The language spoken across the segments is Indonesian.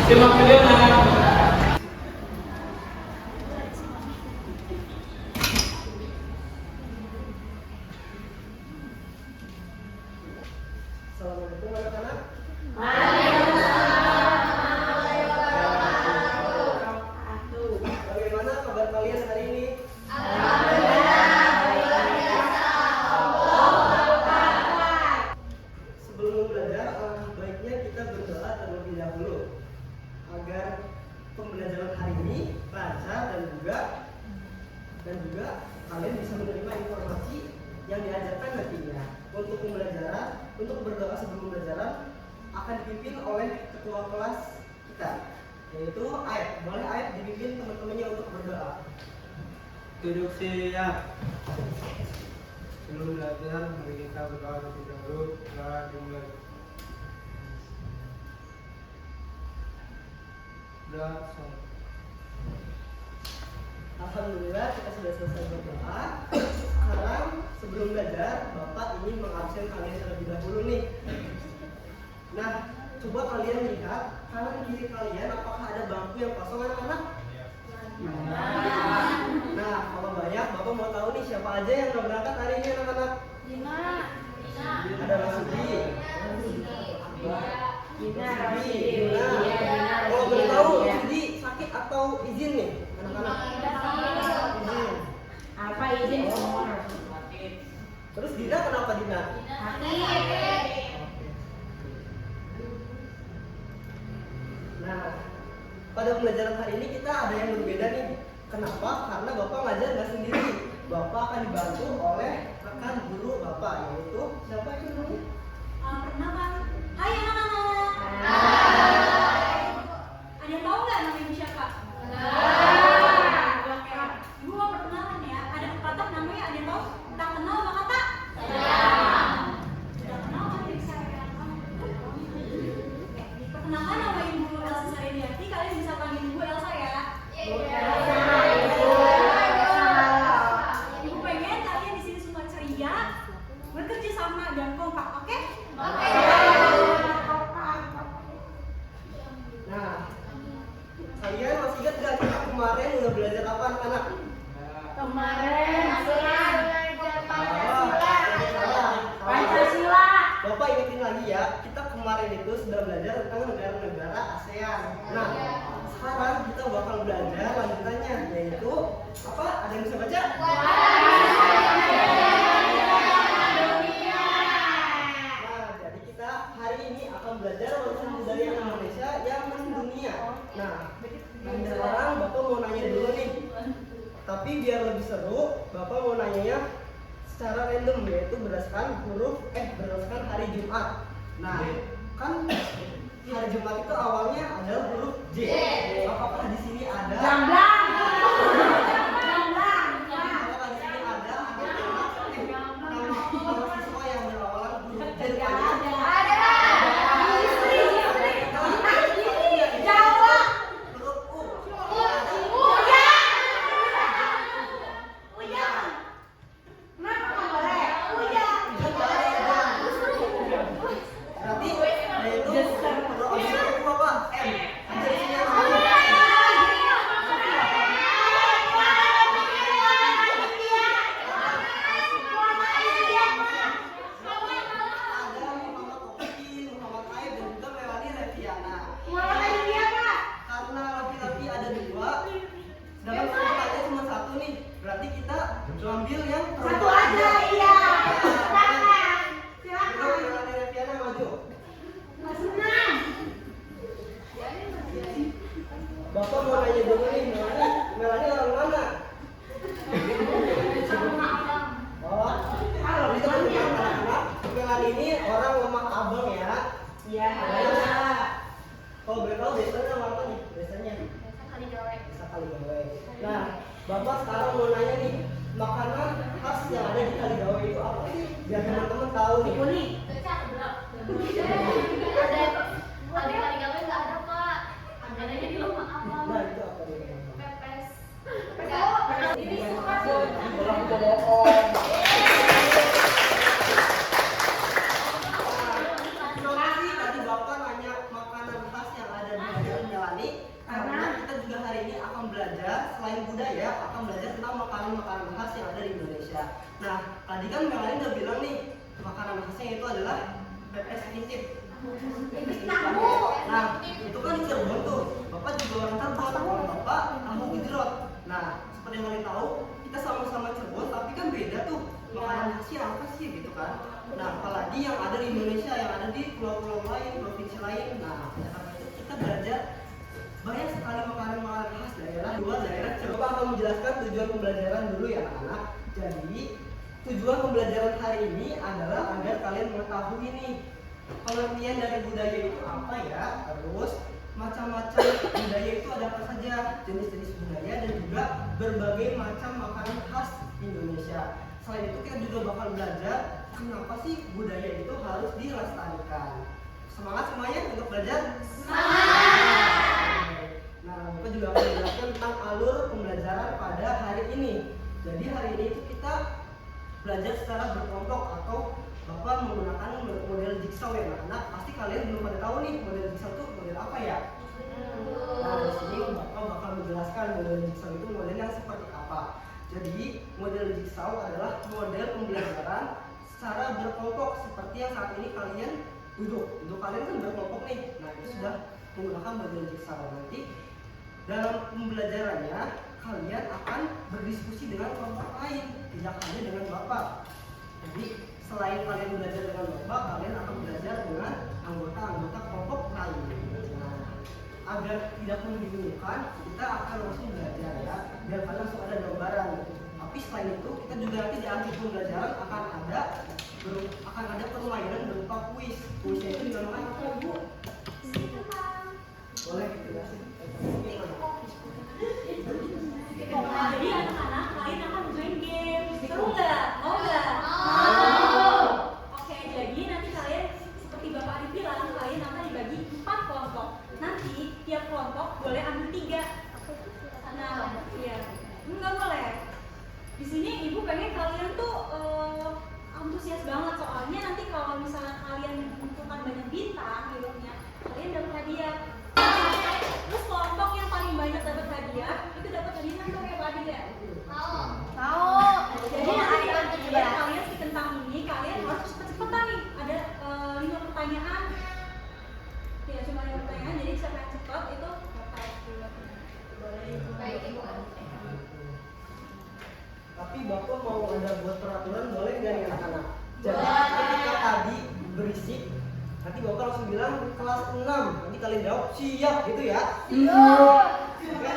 Simak video anak. Assalamualaikum anak-anak. Bagaimana kabar kalian hari ini? Sebelum belajar, baiknya kita berdoa terlebih dahulu agar pembelajaran hari ini lancar dan juga kalian bisa menerima informasi yang diajarkan nantinya. Untuk berdoa sebelum belajaran akan dipimpin oleh ketua kelas kita, yaitu Aib. Boleh Aib dipimpin teman-temannya untuk berdoa. Duduk siap. Sebelum belajar, mari kita berdoa terlebih dahulu. Doa dimulai. Doa. Alhamdulillah kita sudah selesai berdoa. Sekarang sebelum belajar, Bapak ingin mengabsen kalian terlebih dahulu nih. Nah, coba kalian lihat kanan kiri kalian apakah ada bangku yang kosong anak-anak? Nah, kalau banyak, Bapak mau tahu nih siapa aja yang udah berangkat hari ini anak-anak? Ada Mas Sudi. Kalau boleh tahu, Mas Sudi sakit atau izin nih anak-anak? Izin. Apa izin semua? Terus Dina kenapa Dina? Nah, pada pembelajaran hari ini kita ada yang berbeda nih. Kenapa? Karena Bapak ngajar nggak sendiri. Bapak akan dibantu oleh rekan guru Bapak, yaitu siapa itu namanya? Perkenalkan, hai anak-anak. Ada yang tahu nggak namanya siapa? Ibu mau perkenalan ya. Ada pepatah namanya, ada yang tahu? Tak kenal maka tak sayang. Sudah kenal kan jadi sayang. Oke, perkenalkan nama Ibu Elsa Saridiati. Kalian bisa panggil Ibu Elsa ya. Ibu pengen kalian di sini semua ceria, bekerja sama dan kompak, oke? Nah, kalian masih ingat nggak kita kemarin udah belajar apa anak-anak? Kemarin Pancasila. Bapak ingetin lagi ya, kita kemarin itu sudah belajar tentang negara-negara ASEAN. Nah, sekarang kita bakal belajar lanjutannya, yaitu apa? Ada yang bisa baca? Nah, jadi kita hari ini akan belajar warisan budaya Indonesia yang mendunia. Nah, sekarang Bapak mau nanya dulu nih. Tapi biar lebih seru, Bapak mau nanyanya secara random, yaitu berdasarkan hari Jumat. Nah, kan hari Jumat itu awalnya adalah huruf J. Apakah di sini ada? Jamblang. Apakah di sini ada nama siswa yang berawalan huruf J? Huruf U. Berarti yaitu huruf opsi itu apa? M. Ada di sini namanya. Ada Muhammad Oki, Muhammad Aib, dan juga Melani Reviana. Karena laki-laki ada dua, sedangkan perempuannya cuma satu nih. Berarti kita ambil yang Satu aja, iya. Silakan Melani Reviana maju. Bapak mau nanya dulu nih, Melani orang mana? Oh, kalau itu kan anak-anak, Melani ini orang lemah abang ya. Iya. Kalau boleh tahu biasanya apa nih? Biasanya bisa Kaligawe. Nah, Bapak sekarang mau nanya nih, makanan khas yang ada di Kaligawe itu apa sih? Biar teman-teman tahu nih. Kuning. Nah, itu apa nih? Terima kasih tadi Bapak nanya makanan khas yang ada di daerahnya. selain budaya akan belajar tentang makanan-makanan khas yang ada di Indonesia. Nah, tadi kan Melanie udah bilang nih, makanan khasnya itu adalah pepes intip. Nah, itu kan di Cirebon tuh. Bapak juga orang Cirebon, kalau Bapak tahu gejrot. Nah, seperti yang kalian tahu, kita sama-sama Cirebon, tapi kan beda tuh makanan khasnya apa sih gitu kan. Nah, apalagi yang ada di Indonesia, yang ada di pulau-pulau lain, provinsi lain. Nah, karena itu kita belajar banyak sekali makanan-makanan khas daerah luar daerah. Coba akan menjelaskan tujuan pembelajaran dulu ya anak-anak. Jadi tujuan pembelajaran hari ini adalah agar kalian mengetahui nih pengertian dari budaya itu apa ya, terus macam-macam budaya itu ada apa saja, jenis-jenis budaya dan juga berbagai macam makanan khas Indonesia. Selain itu kita juga bakal belajar kenapa sih budaya itu harus dilestarikan. Semangat semuanya untuk belajar? Nah, kita juga akan menjelaskan tentang alur pembelajaran pada hari ini. Jadi hari ini itu kita belajar secara berkelompok atau Bapak menggunakan model jigsaw ya anak-anak. Pasti kalian belum pada tahu nih model jigsaw itu model apa ya? Nah, di sini Bapak bakal menjelaskan model jigsaw itu model yang seperti apa. Jadi model jigsaw adalah model pembelajaran secara berkelompok seperti yang saat ini kalian duduk kalian kan berkelompok nih. Nah, itu sudah menggunakan model jigsaw. Nanti dalam pembelajarannya kalian akan berdiskusi dengan kelompok lain, tidak hanya dengan Bapak. Jadi selain kalian belajar dengan Bapak, kalian akan belajar dengan anggota-anggota kelompok lain. Nah, agar tidak membingungkan, kita akan langsung belajar ya, biar kalian langsung ada gambaran. Tapi selain itu, kita juga nanti di akhir pembelajaran akan ada permainan berupa kuis. Kuisnya itu dinamakan apa, Bu? Boleh dijelasin? Jadi anak-anak kalian akan main game. Seru nggak? Mau nggak? Oke, jadi nanti kalian seperti Bapak Arif bilang, kalian akan dibagi 4 kelompok. Nanti tiap kelompok boleh ambil 3. Nah, iya. Enggak boleh. Di sini Ibu pengen kalian tuh antusias banget, soalnya nanti kalau misalnya kalian menentukan banyak bintang hidupnya, kalian dapat hadiah. Terus kelompok yang paling banyak dapat hadiah itu dapat hadiah kan ya Pak Adil ya? Tahu. Jadi nanti kalian si kentang ini kalian harus cepet-cepetan nih. Ada 5 pertanyaan. Ya cuma 5 pertanyaan. Jadi siapa yang cepat itu dapat dulu. Baik Ibu. Tapi Bapak mau ada buat peraturan boleh nggak nih anak-anak? Jadi ketika tadi berisik, nanti Bapak langsung bilang kelas 6. Nanti kalian jawab siap gitu ya. Oke.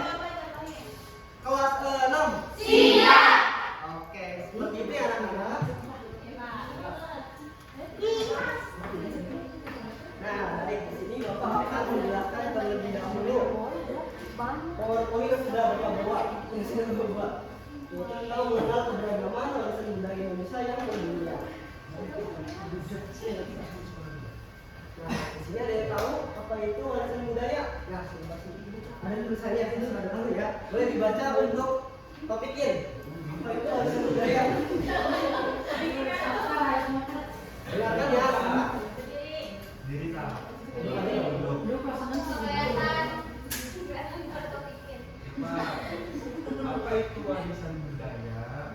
Kelas 6. Siap. Oke, seperti itu ya anak-anak. Nah, dari sini Bapak akan menjelaskan terlebih dahulu PowerPoint yang sudah Bapak bawa. Ini sudah Bapak. Kita tahu mengenal keberagaman warisan budaya Indonesia yang mendunia. Nah, di sini ada yang tahu apa itu warisan budaya? Nah, ada tulisannya itu sudah tahu ya. Boleh dibaca untuk topiknya. Apa itu warisan budaya? Dengarkan ya. Diri tahu. Apa itu warisan budaya?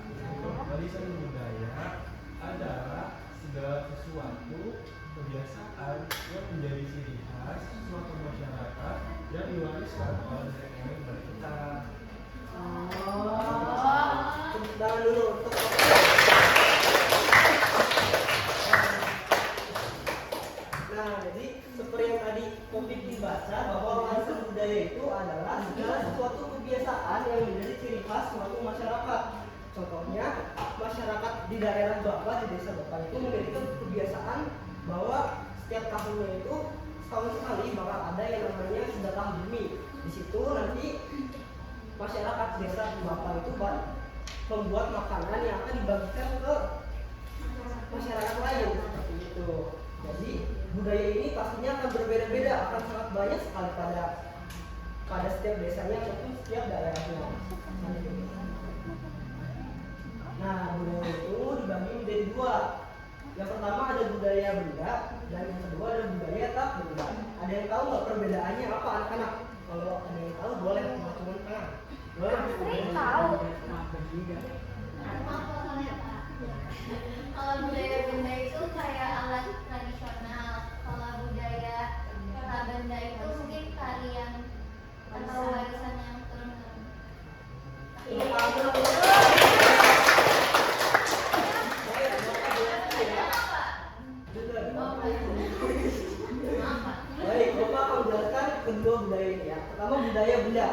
Warisan budaya adalah segala sesuatu kebiasaan yang menjadi ciri khas suatu masyarakat yang diwariskan oleh nenek moyang kita. Tepuk tangan dulu untuk Nah, jadi seperti yang tadi topik dibaca bahwa warisan budaya itu adalah segala sesuatu kebiasaan yang menjadi ciri khas suatu masyarakat. Contohnya, masyarakat di daerah Bapak, di desa Bapak itu memiliki kebiasaan bahwa setiap tahunnya itu setahun sekali bakal ada yang namanya sedekah bumi. Di situ nanti masyarakat desa Bapak itu membuat makanan yang akan dibagikan ke masyarakat lain seperti itu. Jadi budaya ini pastinya akan berbeda-beda, akan sangat banyak sekali pada setiap desanya maupun setiap daerahnya. Nah, budaya itu dibagi menjadi 2. Yang pertama ada budaya benda dan yang kedua ada budaya tak benda. Ada yang tahu nggak perbedaannya apa anak-anak? Kalau ada yang tahu boleh cuma tangan. Boleh. Tahu. Kalau budaya benda itu kayak alat tradisional, kalau budaya benda itu mungkin tarian atau warisan yang turun-temurun. Baik, Bapak akan menjelaskan kedua budaya ini ya. Pertama budaya benda.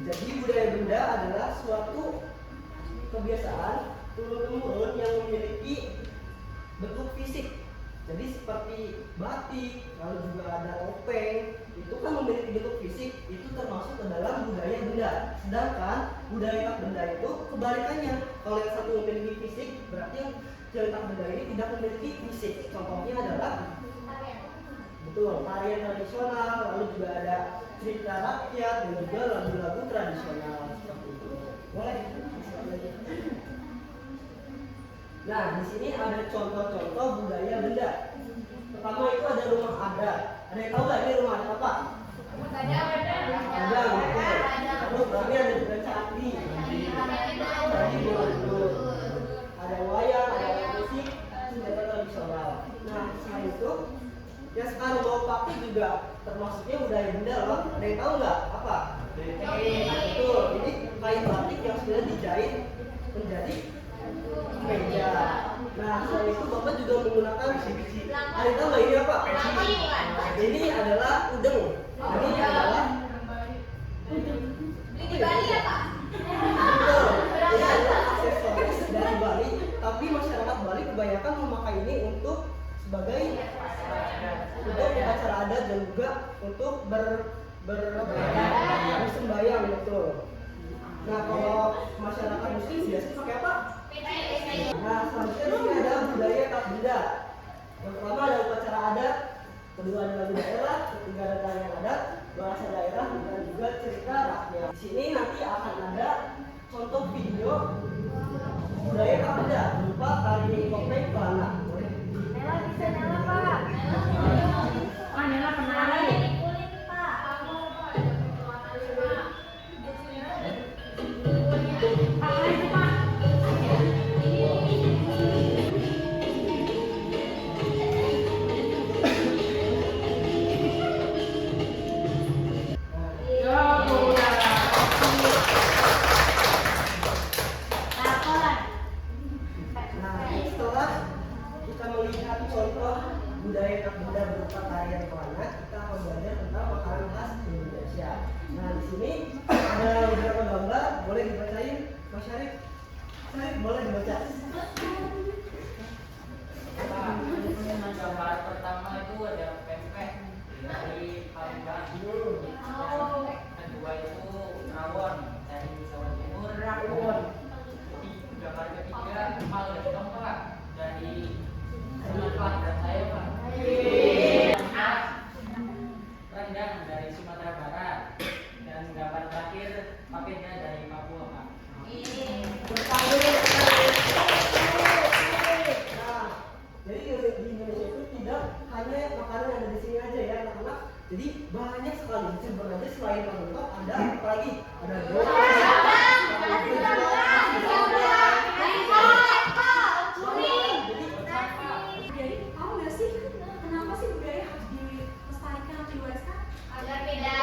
Jadi budaya benda adalah suatu kebiasaan turun-temurun yang memiliki bentuk fisik. Jadi seperti batik, lalu juga ada topeng, itu kan memiliki bentuk fisik, itu termasuk ke dalam budaya benda. Sedangkan budaya tak benda itu kebalikannya. Kalau yang satu memiliki fisik, berarti yang tak benda ini tidak memiliki fisik. Contohnya adalah betul, tarian tradisional, lalu juga ada cerita rakyat dan juga lagu-lagu tradisional seperti itu. Boleh? Nah, di sini ada contoh-contoh budaya benda. Pertama itu ada rumah adat. Ada yang tahu nggak ini rumah adat apa? Ada, betul. Terus berarti ada juga candi. Candi Borobudur. Ada wayang, ada alat musik, senjata tradisional. Nah, selain itu, yang sekarang bawa pakai juga termasuknya budaya benda loh. Ada yang tahu nggak apa? Betul. Ini kain batik yang sudah dijahit menjadi meja. Nah, selain itu Bapak juga menggunakan ada yang tahu nggak ini apa? Ini adalah udeng. Ini adalah Di Bali ya Pak? betul. Ini adalah aksesoris dari Bali. Tapi masyarakat Bali kebanyakan memakai ini untuk sebagai upacara adat dan juga untuk bersembayang, betul. Nah, kalau masyarakat muslim biasanya pakai apa? Nah, selanjutnya ini ada budaya tak benda. Yang pertama ada upacara adat, kedua ada lagu daerah, ketiga ada tarian adat, bahasa daerah, dan juga cerita rakyat. Di sini nanti akan ada contoh video budaya tak benda berupa tari topeng pelana. Boleh? Nela bisa Nela Pak. Nela penari. Nah, setelah kita melihat contoh budaya tak benda berupa tarian pelana, kita akan belajar tentang makanan khas Indonesia. Nah, di sini ada beberapa gambar, boleh dibacain, Mas Syarif? Syarif, boleh dibaca. Gambar pertama itu ada pempek dari Palembang. Kedua itu rawon dari Jawa Timur. Gambar ketiga mal dari Tompak dari Sumatera dan saya Pak. Rendang dari Sumatera Barat dan gambar terakhir pakainya dari Papua Pak. Nah, jadi di Indonesia itu tidak hanya makanan yang ada di sini aja ya anak-anak. Jadi banyak sekali. Sebenarnya selain lontong ada apa lagi? Ada Jadi tahu nggak sih kenapa sih budaya harus dilestarikan atau diwariskan? Agar beda.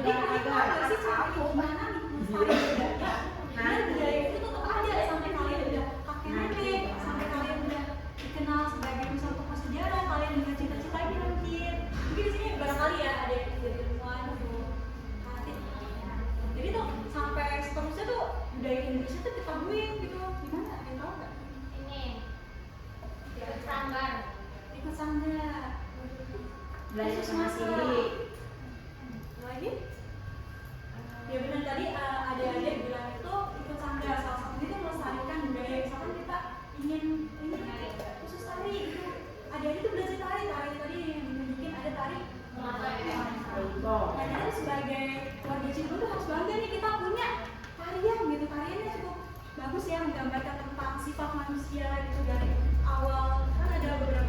Jadi kalian tahu nggak sih cara gimana melestarikan budaya? Nah, budaya itu tetap ada sampai kalian udah kakek nenek, sampai kalian udah dikenal sebagai satu tokoh sejarah, kalian dengar cita-cita lagi mungkin. Mungkin di sini barangkali ya ada yang jadi ilmuwan tuh. Jadi tuh sampai seterusnya tuh budaya Indonesia tuh ditabuin gitu. Gimana? Yang tahu nggak? Ikut sanggar. Belajar sama sini. Lagi? Ya benar tadi adik-adik bilang itu ikut sanggar. Salah satunya itu melestarikan budaya. Misalkan kita ingin khusus tari gitu. Adik-adik tuh belajar tari tadi nunjukin ada tari. Nah, kita sebagai warga Cirebon tuh harus bangga nih kita punya tarian gitu. Tariannya cukup bagus ya, menggambarkan tentang sifat manusia gitu dari awal. Kan ada beberapa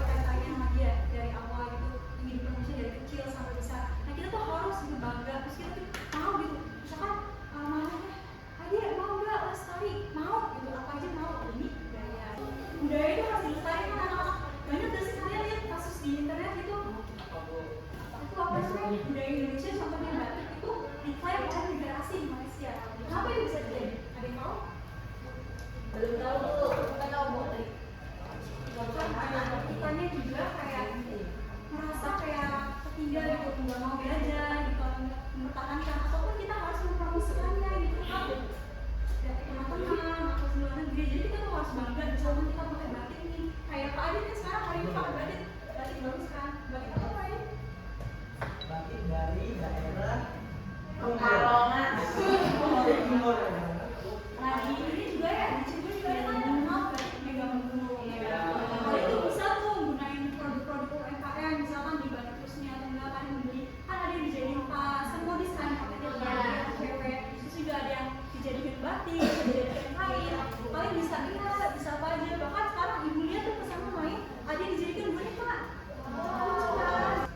Belum tahu Bu. Bukan tahu Bu. Bukannya juga kayak merasa kayak ketinggal gitu, nggak mau belajar gitu, mempertahankan ataupun kita harus mempromosikannya gitu kan. Ya, teman-teman aku di luar negeri, jadi kita tuh harus bangga misalnya kita pakai batik nih. Kayak Pak Adit kan sekarang hari ini pakai batik, batik bagus kan? Batik apa Pak Adit? Batik dari daerah Pekalongan. Timur. Nah di ini juga ya, di Cirebon juga ya kan, maaf batik megang gunung. Kalau itu bisa tuh gunain produk-produk UMKM, misalkan di batik terusnya atau enggak kan membeli, kan ada yang dijadiin tas, kan modis kan, pakai cewek, terus juga ada yang dijadikan batik, bisa dijadikan kain, paling bisa bisa apa aja. Bahkan sekarang ibu lihat tuh kesana main, ada yang dijadikan boneka.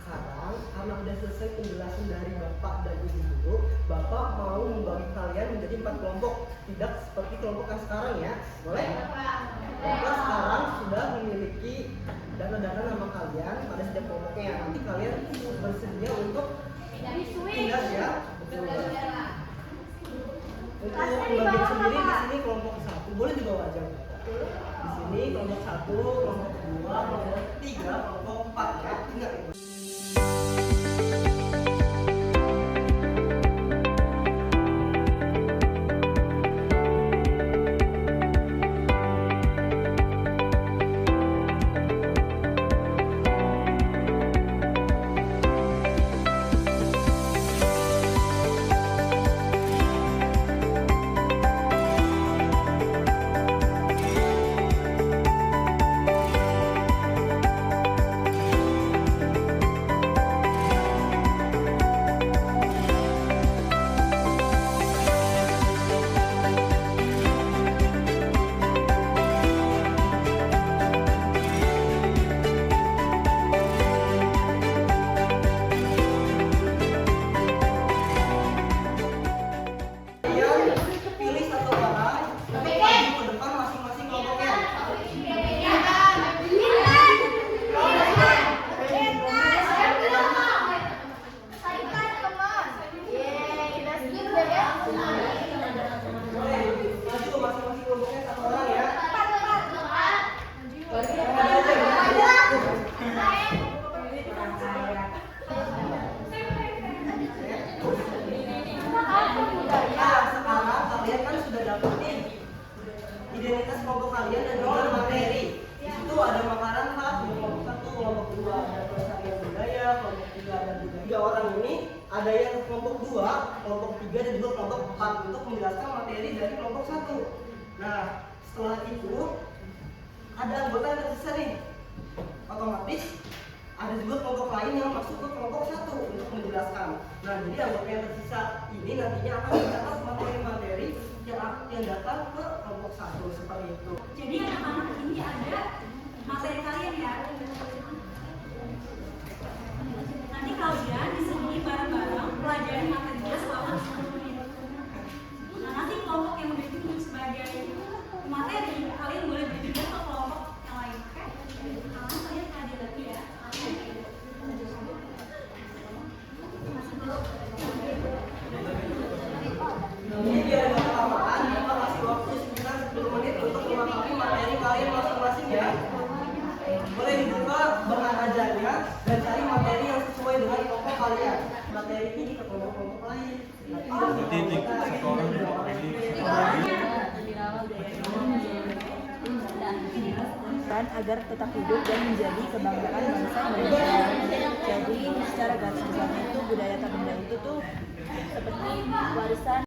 Sekarang karena udah selesai penjelasan dari Bapak dan Ibu guru, Bapak mau membagi kalian menjadi 4 kelompok, tidak seperti kelompok yang sekarang ya. Boleh? Bapak sekarang sudah memiliki data-data nama kalian pada setiap kelompoknya. Nanti kalian bersedia untuk pindah ya. Untuk pembagian sendiri di sini kelompok 1 boleh juga wajah. Di sini kelompok 1, kelompok 2, kelompok 3, kelompok 4 ya. Ingat itu. Pilih satu orang untuk maju ke depan masing-masing kelompoknya. Boleh maju masing-masing kelompoknya satu orang ya. Nah, sekarang kalian kan sudah dapat nih identitas kelompok kalian dan juga materi. Di situ ada makanan khas di kelompok 1, kelompok 2 ada pelestarian budaya, kelompok 3 ada juga 3 orang ini ada yang kelompok 2, kelompok 3 dan juga kelompok 4 untuk menjelaskan materi dari kelompok 1. Nah, setelah itu ada anggota yang tersisa nih. Otomatis ada juga kelompok lain yang masuk ke kelompok 1 untuk menjelaskan. Nah, jadi anggota yang tersisa ini nantinya akan mendapat materi-materi yang datang ke kelompok 1 seperti itu. Jadi anak-anak ini ada materi kalian ya. Nanti kalian di sini bareng-bareng pelajari materinya selama 10 menit. Nah, nanti kelompok yang udah ditunjuk sebagai materi, kalian boleh berpindah ke kelompok yang lain, oke? Nah, kalian ada lagi ya. Ini biar nggak kelamaan, kita kasih waktu sekitar 10 menit untuk memahami materi kalian masing-masing ya. Boleh dibuka bahan ajarnya dan cari materi yang sesuai dengan kelompok kalian. Materi ini ke kelompok-kelompok lain. Titik satu orang Dan agar tetap hidup dan menjadi kebanggaan bangsa Indonesia. Jadi secara garis besarnya itu budaya tak benda itu tuh seperti warisan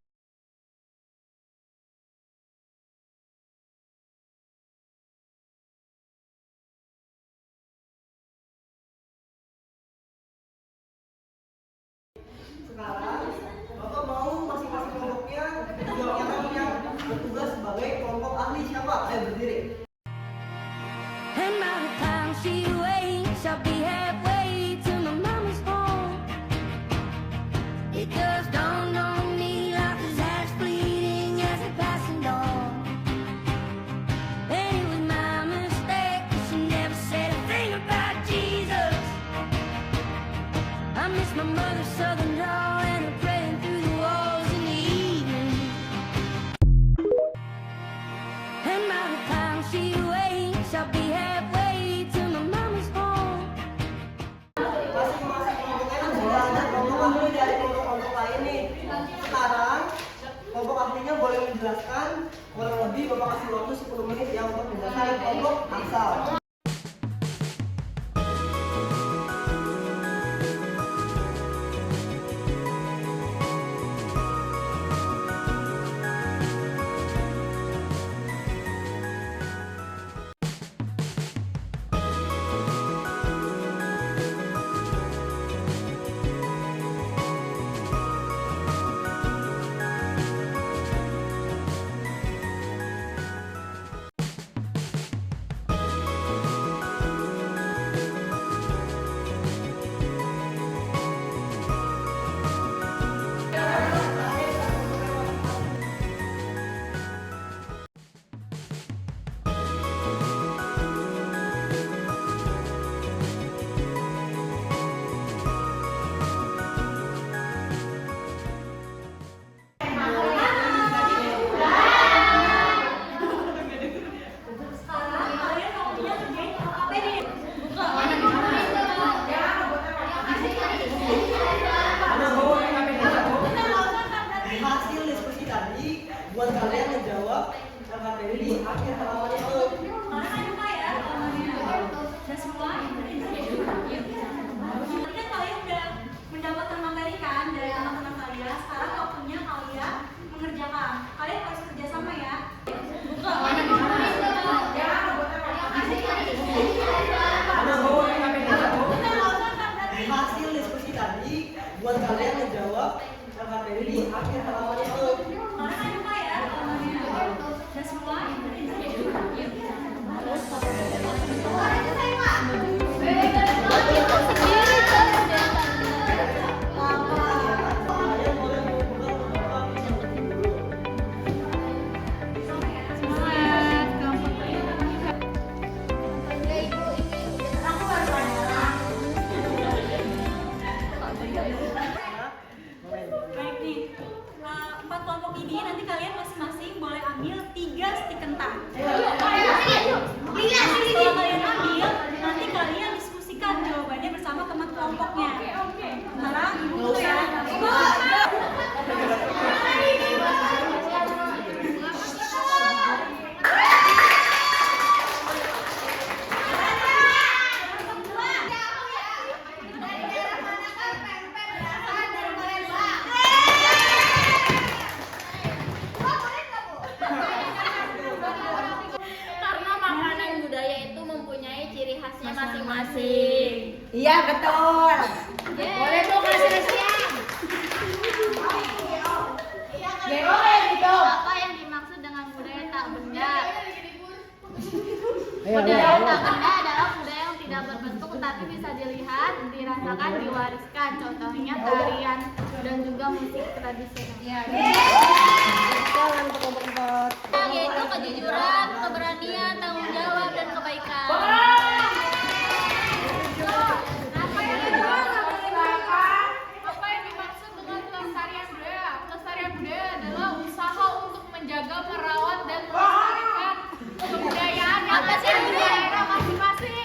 Sekarang Bapak mau masing-masing kelompoknya orang yang bertugas sebagai kelompok ahli siapa? Ayo berdiri. And by the time she wakes, I'll be halfway to my mommy's home. It just dawned on me like his eyes fleeting as it passing dawn. And it was my mistake, 'cause she never said a thing about Jesus. I miss my mother's southern drawl and her praying through the walls in the evening. And menjelaskan kurang lebih Bapak kasih waktu 10 menit ya untuk menjelaskan kelompok asal. Sekarang kalian waktunya kerjain KKP nih. Hasil diskusi tadi buat kalian menjawab LKPD di akhir halaman itu. Mana kan buka ya halamannya. Udah semua? Tadi kan kalian udah mendapatkan materi kan dari teman-teman kalian. Sekarang waktunya kalian mengerjakan. Kalian harus kerja sama ya. Hasil diskusi tadi buat kalian menjawab LKPD di akhir halaman itu. Mana kan buka ya halamannya. Udah semua? Kalian boleh membuka beberapa aplikasi dulu. Baik nih, 4 kelompok ini nanti kalian masing-masing boleh ambil 3 stik kentang. Setelah kalian ambil, nanti kalian diskusikan jawabannya bersama teman kelompoknya. Sekarang ibu tuh ya. Karena makanan budaya itu mempunyai ciri khasnya masing-masing. Iya betul. Boleh tuh kasih siang. Apa yang dimaksud dengan budaya tak benda? Budaya tak benda adalah budaya yang tidak berbentuk tapi bisa dilihat, dirasakan, diwariskan. Contohnya tarian dan juga musik tradisional. Jalan ke kelompok 4. Yaitu kejujuran, keberanian, tanggung jawab, dan kebaikan. Apa yang dimaksud dengan pelestarian budaya? Pelestarian budaya adalah usaha untuk menjaga, merawat, dan melestarikan kebudayaan yang ada di daerah masing-masing.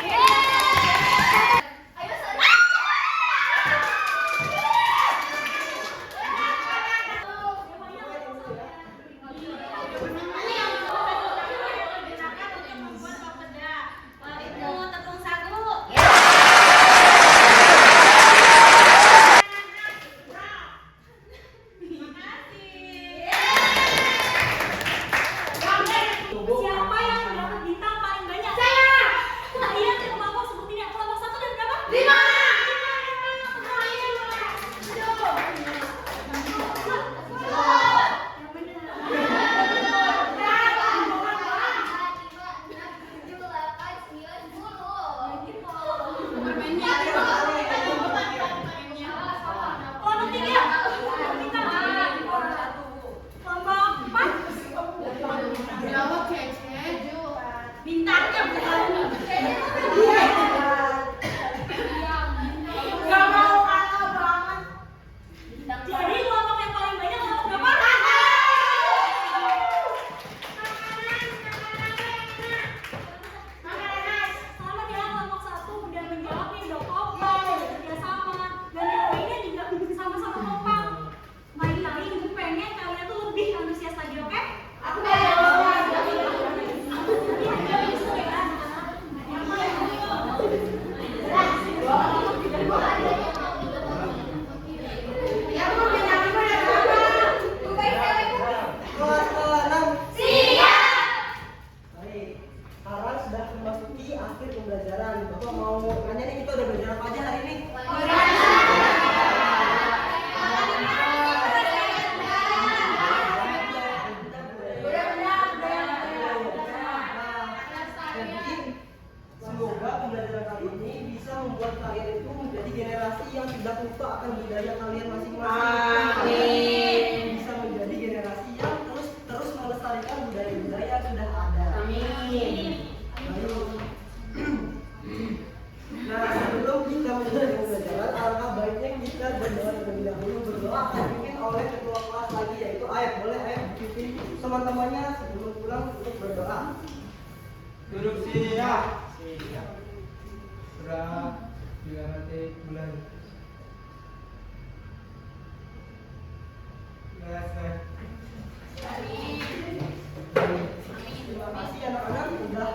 budaya sudah ada. Amin. Nah, sebelum kita memulai pembelajaran, alangkah baiknya kita berdoa terlebih dahulu. Berdoa akan dipimpin oleh ketua kelas lagi, yaitu Ayat. Boleh Ayat pimpin teman-temannya sebelum pulang untuk berdoa. Duduk siap. Surah bila nanti bulan. Terima kasih anak-anak sudah